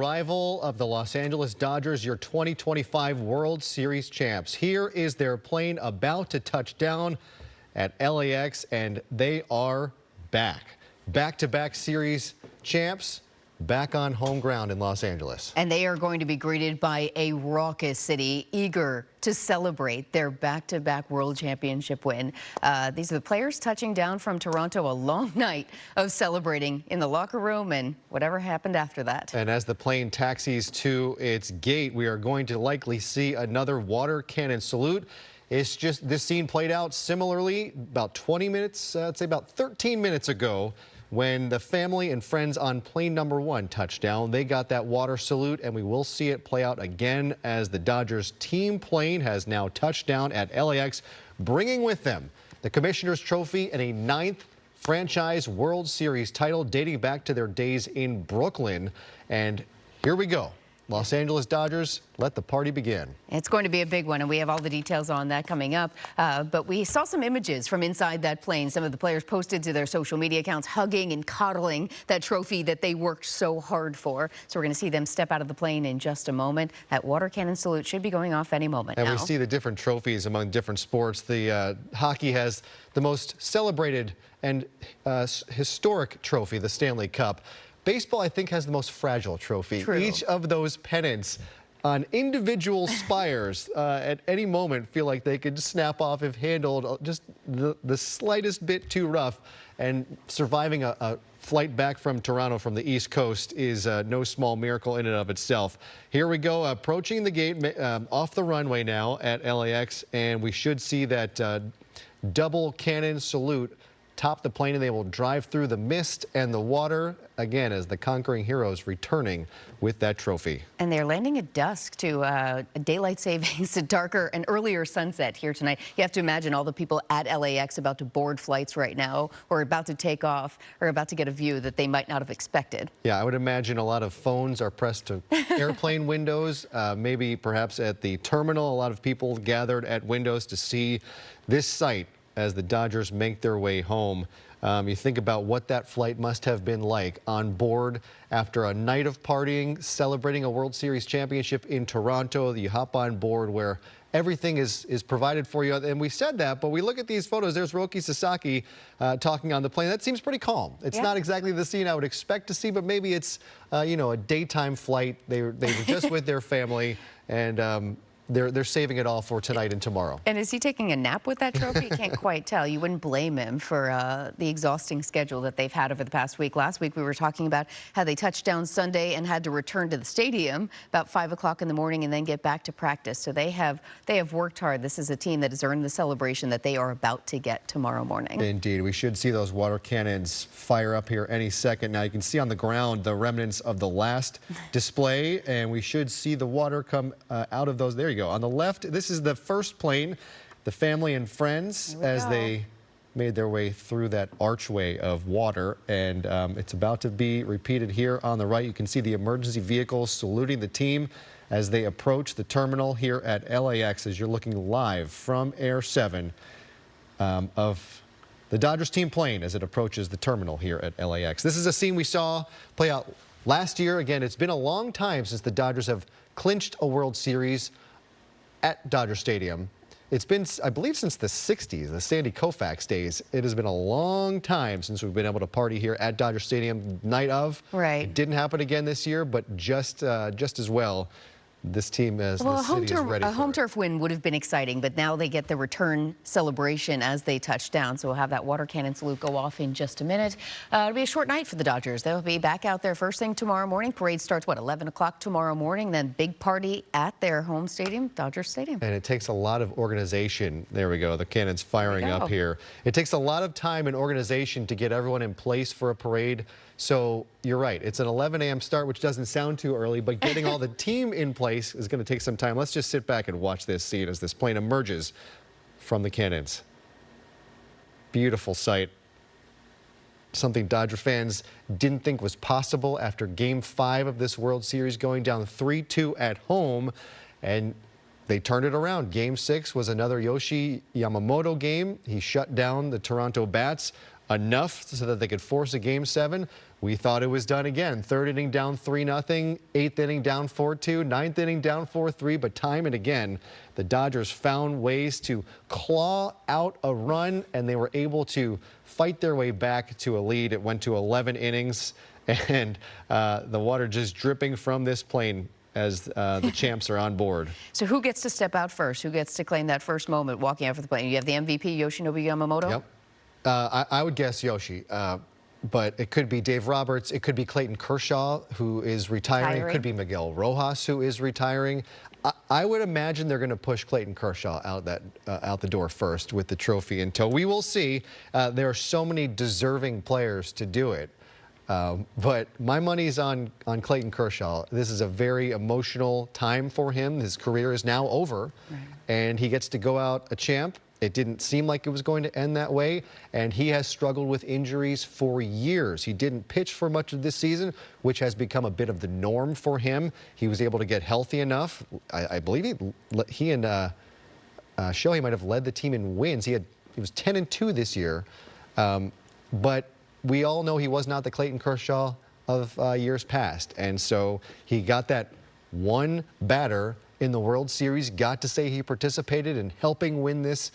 Rival of the Los Angeles Dodgers, your 2025 World Series champs. Here is their plane about to touch down at LAX, and they are back. Back-to-back series champs, back on home ground in Los Angeles. And they are going to be greeted by a raucous city, eager to celebrate their back-to-back World Championship win. These are the players touching down from Toronto, a long night of celebrating in the locker room and whatever happened after that. And as the plane taxis to its gate, we are going to likely see another water cannon salute. It's just this scene played out similarly about 20 minutes, I'd say about 13 minutes ago, when the family and friends on plane number 1 touched down. They got that water salute, and we will see it play out again as the Dodgers team plane has now touched down at LAX, bringing with them the Commissioner's Trophy and a 9th franchise World Series title dating back to their days in Brooklyn. And here we go. Los Angeles Dodgers, let the party begin. It's going to be a big one, and we have all the details on that coming up. But we saw some images from inside that plane. Some of the players posted to their social media accounts hugging and coddling that trophy that they worked so hard for. So we're going to see them step out of the plane in just a moment. That water cannon salute should be going off any moment now. And we see the different trophies among different sports. The hockey has the most celebrated and historic trophy, the Stanley Cup. Baseball, I think, has the most fragile trophy. True. Each of those pennants on individual spires at any moment feel like they could snap off if handled just the slightest bit too rough. And surviving a flight back from Toronto from the East Coast is no small miracle in and of itself. Here we go, approaching the gate off the runway now at LAX, and we should see that double cannon salute top the plane, and they will drive through the mist and the water again as the conquering heroes returning with that trophy. And they're landing at dusk to daylight savings, a darker and earlier sunset here tonight. You have to imagine all the people at LAX about to board flights right now, or about to take off, or about to get a view that they might not have expected. Yeah, I would imagine a lot of phones are pressed to airplane windows. Maybe perhaps at the terminal, a lot of people gathered at windows to see this sight as the Dodgers make their way home. You think about what that flight must have been like on board after a night of partying, celebrating a World Series championship in Toronto. You hop on board where everything is provided for you. And we said that, but we look at these photos. There's Roki Sasaki talking on the plane. That seems pretty calm. It's not exactly the scene I would expect to see, but maybe it's, you know, a daytime flight. They were just with their family, and they're saving it all for tonight and tomorrow. And is he taking a nap with that trophy? You can't quite tell. You wouldn't blame him for the exhausting schedule that they've had over the past week. Last week we were talking about how they touched down Sunday and had to return to the stadium about 5 o'clock in the morning and then get back to practice. So they have worked hard. This is a team that has earned the celebration that they are about to get tomorrow morning. Indeed. We should see those water cannons fire up here any second. Now you can see on the ground the remnants of the last display, and we should see the water come out of those. There you go. On the left, this is the first plane, the family and friends as they made their way through that archway of water, and it's about to be repeated here on the right. You can see the emergency vehicles saluting the team as they approach the terminal here at LAX as you're looking live from Air 7 of the Dodgers team plane as it approaches the terminal here at LAX. This is a scene we saw play out last year. Again, it's been a long time since the Dodgers have clinched a World Series at Dodger Stadium. It's been, I believe, since the 60s, the Sandy Koufax days. It has been a long time since we've been able to party here at Dodger Stadium night of. Right. It didn't happen again this year, but just as well, this team as the city is ready for it. A home turf win would have been exciting, but now they get the return celebration as they touch down. So we'll have that water cannon salute go off in just a minute. It'll be a short night for the Dodgers. They'll be back out there first thing tomorrow morning. Parade starts, what, 11 o'clock tomorrow morning, then big party at their home stadium, Dodger Stadium. And it takes a lot of organization. There we go. The cannon's firing up here. It takes a lot of time and organization to get everyone in place for a parade. So you're right. It's an 11 a.m. start, which doesn't sound too early, but getting all the team in place is going to take some time. Let's just sit back and watch this scene as this plane emerges from the cannons. Beautiful sight. Something Dodger fans didn't think was possible after Game 5 of this World Series, going down 3-2 at home, and they turned it around. Game 6 was another Yoshi Yamamoto game. He shut down the Toronto Bats enough so that they could force a Game 7. we thought it was done again. Third inning down 3-0, eighth inning down 4-2, ninth inning down 4-3, but time and again, the Dodgers found ways to claw out a run, and they were able to fight their way back to a lead. It went to 11 innings, and the water just dripping from this plane as the champs are on board. So who gets to step out first? Who gets to claim that first moment walking out for the plane? You have the MVP, Yoshinobu Yamamoto? Yep. I would guess Yoshi. But it could be Dave Roberts. It could be Clayton Kershaw, who is retiring. It could be Miguel Rojas, who is retiring. I would imagine they're going to push Clayton Kershaw out the door first with the trophy in tow. We will see. There are so many deserving players to do it. But my money's on Clayton Kershaw. This is a very emotional time for him. His career is now over, and he gets to go out a champ. It didn't seem like it was going to end that way, and he has struggled with injuries for years. He didn't pitch for much of this season, which has become a bit of the norm for him. He was able to get healthy enough. I believe he and Shohei might have led the team in wins. He was 10-2 this year, but we all know he was not the Clayton Kershaw of years past, and so he got that one batter in the World Series, got to say he participated in helping win this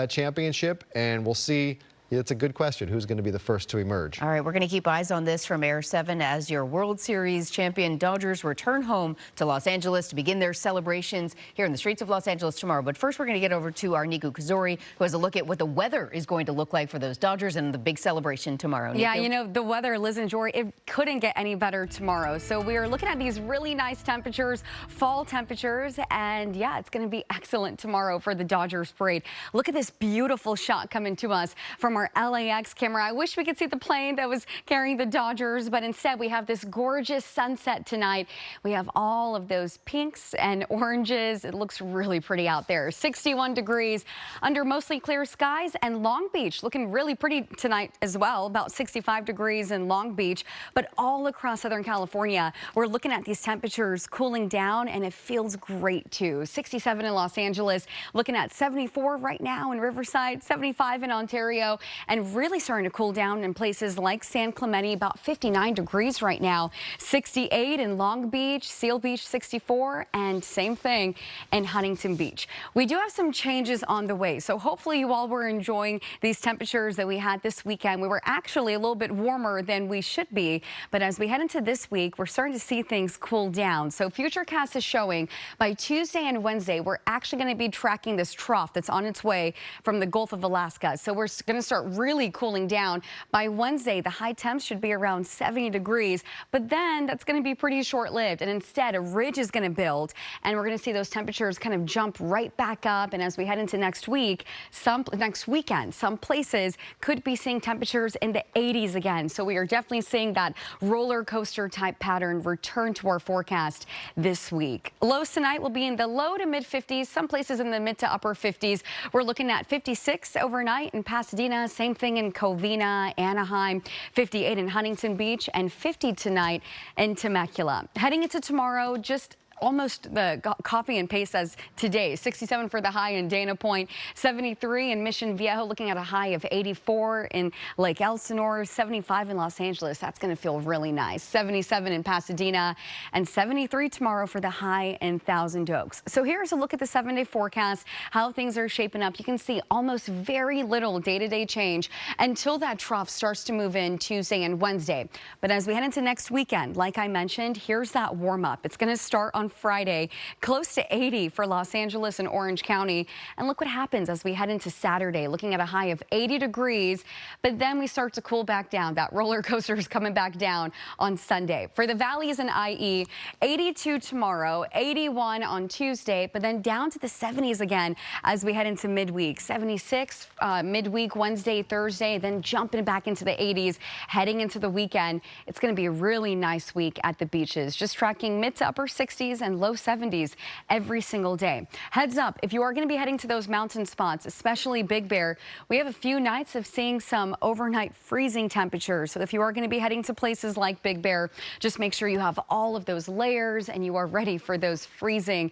championship, and we'll see. It's a good question. Who's going to be the first to emerge? All right, we're going to keep eyes on this from Air 7 as your World Series champion Dodgers return home to Los Angeles to begin their celebrations here in the streets of Los Angeles tomorrow. But first, we're going to get over to our Niku Kazori, who has a look at what the weather is going to look like for those Dodgers and the big celebration tomorrow. Niku? Yeah, you know, the weather, Liz and Jory, it couldn't get any better tomorrow. So we are looking at these really nice temperatures, fall temperatures, and yeah, it's going to be excellent tomorrow for the Dodgers parade. Look at this beautiful shot coming to us from our LAX camera. I wish we could see the plane that was carrying the Dodgers, but instead we have this gorgeous sunset tonight. We have all of those pinks and oranges. It looks really pretty out there. 61 degrees under mostly clear skies, and Long Beach looking really pretty tonight as well. About 65 degrees in Long Beach, but all across Southern California, we're looking at these temperatures cooling down, and it feels great too. 67 in Los Angeles, looking at 74 right now in Riverside, 75 in Ontario, and really starting to cool down in places like San Clemente, about 59 degrees right now, 68 in Long Beach, Seal Beach 64, and same thing in Huntington Beach. We do have some changes on the way, so hopefully you all were enjoying these temperatures that we had this weekend. We were actually a little bit warmer than we should be, but as we head into this week, we're starting to see things cool down. So Futurecast is showing by Tuesday and Wednesday, we're actually going to be tracking this trough that's on its way from the Gulf of Alaska. So we're going to start really cooling down. By Wednesday, the high temps should be around 70 degrees, but then that's going to be pretty short-lived, and instead a ridge is going to build, and we're going to see those temperatures kind of jump right back up. And as we head into next weekend, some places could be seeing temperatures in the 80s again. So we are definitely seeing that roller coaster type pattern return to our forecast this week. Lows tonight will be in the low to mid 50s, some places in the mid to upper 50s. We're looking at 56 overnight in Pasadena, same thing in Covina, Anaheim, 58 in Huntington Beach, and 50 tonight in Temecula. Heading into tomorrow, just almost the copy and paste as today. 67 for the high in Dana Point, 73 in Mission Viejo, looking at a high of 84 in Lake Elsinore, 75 in Los Angeles. That's going to feel really nice. 77 in Pasadena, and 73 tomorrow for the high in Thousand Oaks. So here's a look at the 7-day forecast, how things are shaping up. You can see almost very little day-to-day change until that trough starts to move in Tuesday and Wednesday. But as we head into next weekend, like I mentioned, here's that warm-up. It's going to start on Friday, close to 80 for Los Angeles and Orange County. And look what happens as we head into Saturday, looking at a high of 80 degrees, but then we start to cool back down. That roller coaster is coming back down on Sunday. For the valleys and IE, 82 tomorrow, 81 on Tuesday, but then down to the 70s again as we head into midweek. 76 midweek Wednesday, Thursday, then jumping back into the 80s, heading into the weekend. It's going to be a really nice week at the beaches. Just tracking mid to upper 60s 80s and low 70s every single day. Heads up, if you are going to be heading to those mountain spots, especially Big Bear, we have a few nights of seeing some overnight freezing temperatures. So if you are going to be heading to places like Big Bear, just make sure you have all of those layers and you are ready for those freezing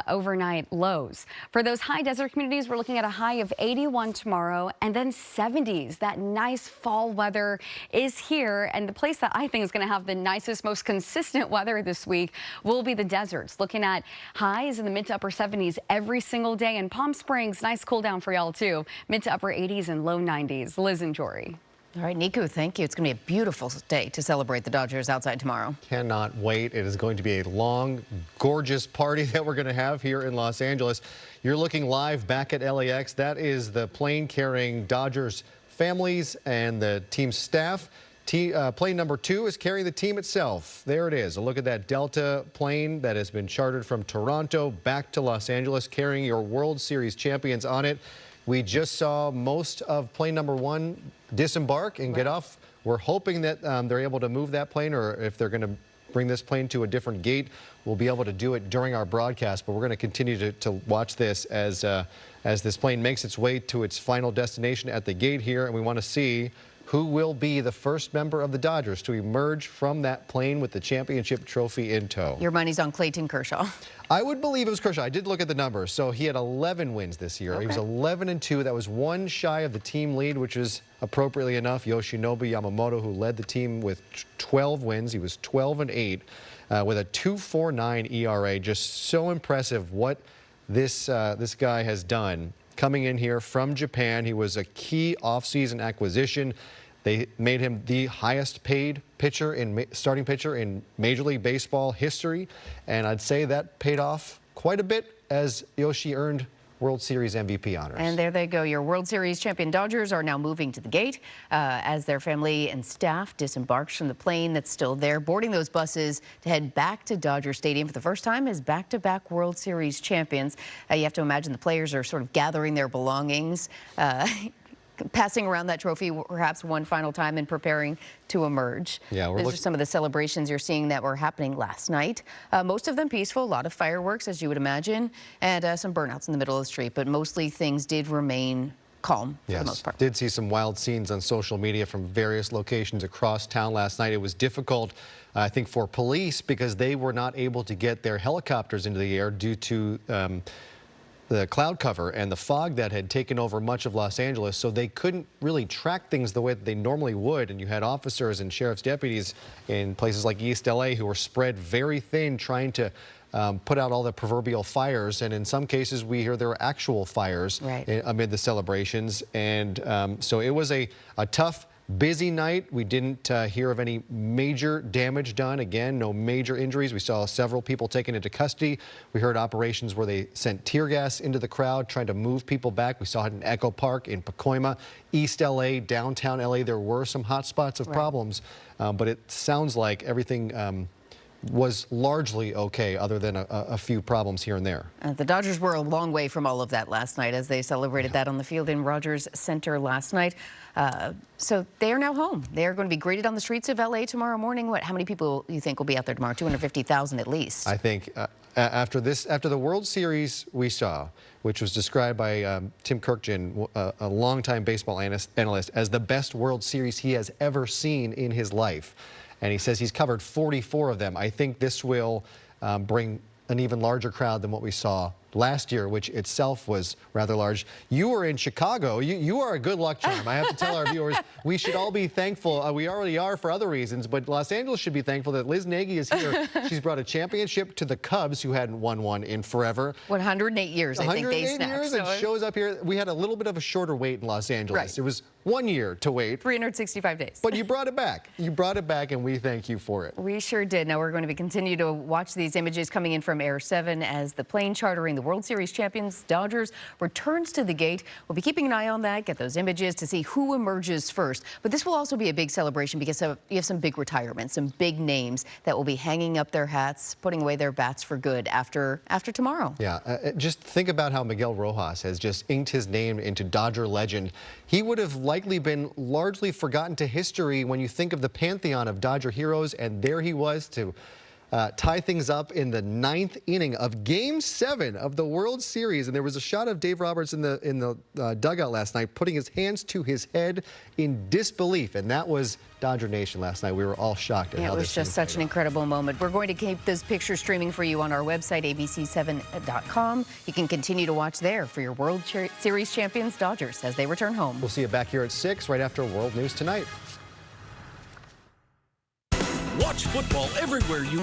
overnight lows. For those high desert communities, we're looking at a high of 81 tomorrow and then 70s. That nice fall weather is here, and the place that I think is going to have the nicest, most consistent weather this week will be the deserts. Looking at highs in the mid to upper 70s every single day. In Palm Springs, nice cool down for y'all too. Mid to upper 80s and low 90s. Liz and Jory. All right, Niku, thank you. It's going to be a beautiful day to celebrate the Dodgers outside tomorrow. Cannot wait. It is going to be a long, gorgeous party that we're going to have here in Los Angeles. You're looking live back at LAX. That is the plane carrying Dodgers families and the team staff. Plane number 2 is carrying the team itself. There it is. A look at that Delta plane that has been chartered from Toronto back to Los Angeles, carrying your World Series champions on it. We just saw most of plane number 1 disembark and get off. We're hoping that they're able to move that plane, or if they're going to bring this plane to a different gate, we'll be able to do it during our broadcast. But we're going to continue to watch this as this plane makes its way to its final destination at the gate here, and we want to see who will be the first member of the Dodgers to emerge from that plane with the championship trophy in tow. Your money's on Clayton Kershaw. I would believe it was Kershaw. I did look at the numbers. So he had 11 wins this year. Okay. He was 11-2. That was one shy of the team lead, which is appropriately enough Yoshinobu Yamamoto, who led the team with 12 wins. He was 12-8 with a 2.49 ERA. Just so impressive what this guy has done. Coming in here from Japan, he was a key offseason acquisition. They made him the highest paid starting pitcher in Major League Baseball history. And I'd say that paid off quite a bit as Yoshi earned World Series MVP honors. And there they go. Your World Series champion Dodgers are now moving to the gate as their family and staff disembarks from the plane that's still there, boarding those buses to head back to Dodger Stadium for the first time as back-to-back World Series champions. You have to imagine the players are sort of gathering their belongings, passing around that trophy perhaps one final time and preparing to emerge. Yeah, Those are some of the celebrations you're seeing that were happening last night. Most of them peaceful, a lot of fireworks, as you would imagine, and some burnouts in the middle of the street, but mostly things did remain calm for the most part. Did see some wild scenes on social media from various locations across town last night. It was difficult, I think, for police because they were not able to get their helicopters into the air due to the cloud cover and the fog that had taken over much of Los Angeles, so they couldn't really track things the way that they normally would. And you had officers and sheriff's deputies in places like East LA who were spread very thin trying to put out all the proverbial fires. And in some cases, we hear there were actual fires amid the celebrations. And so it was a tough, busy night. We didn't hear of any major damage done. Again, no major injuries. We saw several people taken into custody. We heard operations where they sent tear gas into the crowd, trying to move people back. We saw it in Echo Park, in Pacoima, East LA, downtown LA. There were some hot spots of problems, but it sounds like everything was largely okay, other than a few problems here and there. The Dodgers were a long way from all of that last night as they celebrated that on the field in Rogers Center last night. So they are now home. They are going to be greeted on the streets of LA tomorrow morning. How many people do you think will be out there tomorrow? 250,000 at least. I think after the World Series we saw, which was described by Tim Kirkjian, a longtime baseball analyst, as the best World Series he has ever seen in his life. And he says he's covered 44 of them. I think this will bring an even larger crowd than what we saw last year, which itself was rather large. You were in Chicago. You are a good luck charm. I have to tell our viewers, we should all be thankful. We already are for other reasons, but Los Angeles should be thankful that Liz Nagy is here. She's brought a championship to the Cubs, who hadn't won one in forever. 108 years, I think they snapped. 108 years, and shows up here. We had a little bit of a shorter wait in Los Angeles. Right. It was 1 year to wait. 365 days. But you brought it back. You brought it back, and we thank you for it. We sure did. Now we're going to continue to watch these images coming in from Air 7 as the plane chartering the World Series champions Dodgers returns to the gate. We'll be keeping an eye on that, get those images to see who emerges first. But this will also be a big celebration because you have some big retirements, some big names that will be hanging up their hats, putting away their bats for good after tomorrow. Yeah, just think about how Miguel Rojas has just inked his name into Dodger legend. He would have likely been largely forgotten to history when you think of the pantheon of Dodger heroes, and there he was to tie things up in the 9th inning of Game 7 of the World Series. And there was a shot of Dave Roberts in the dugout last night, putting his hands to his head in disbelief. And that was Dodger Nation last night. We were all shocked at how It was this just such an incredible moment. We're going to keep those pictures streaming for you on our website, abc7.com. You can continue to watch there for your World Series champions Dodgers as they return home. We'll see you back here at 6 right after World News Tonight. Watch football everywhere you